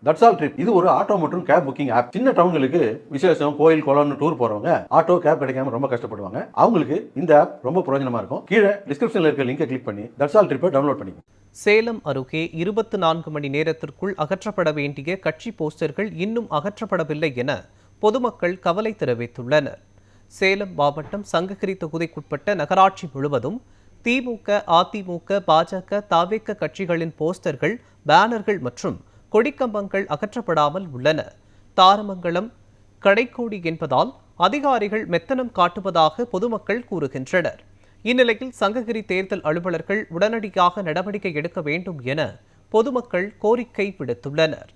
That's all trip இது ஒரு auto மற்றும் கேப் புக்கிங் ஆப். சின்ன டவுன்களுக்கு விசேஷம், கோயில், குளம்னு டூர் போறவங்க ஆட்டோ கேப் கிடைக்காம ரொம்ப கஷ்டப்படுவாங்க. அவங்களுக்கு இந்த ஆப் ரொம்ப பிரயோஜனமா இருக்கும். கீழே டிஸ்கிரிப்ஷன்ல இருக்க லிங்கை கிளிக் பண்ணி தட்ஸ் ஆல் ட்ரிப்பை டவுன்லோட் பண்ணிக்கோங்க. சேலம் அருகே 24 மணி நேரத்திற்குள் அகற்றப்பட வேண்டிய கட்சி போஸ்டர்கள் இன்னும் அகற்றப்படவில்லை என பொதுமக்கள் கவலை தெரிவித்துள்ளனர். சேலம் மாவட்டம் சங்ககிரி தொகுதிக்குட்பட்ட நகராட்சி முழுவதும் திமுக, அதிமுக, பாஜக, தவேக கட்சிகளின் போஸ்டர்கள், பேனர்கள் மற்றும் கொடிக்கம்பங்கள் அகற்றப்படாமல் உள்ளன. தாரமங்கலம் கடைக்கோடி என்பதால் அதிகாரிகள் மெத்தனம் காட்டுவதாக பொதுமக்கள் கூறுகின்றனர். இந்நிலையில் சங்ககிரி தேர்தல் அலுவலர்கள் உடனடியாக நடவடிக்கை எடுக்க வேண்டும் என பொதுமக்கள் கோரிக்கை விடுத்துள்ளனர்.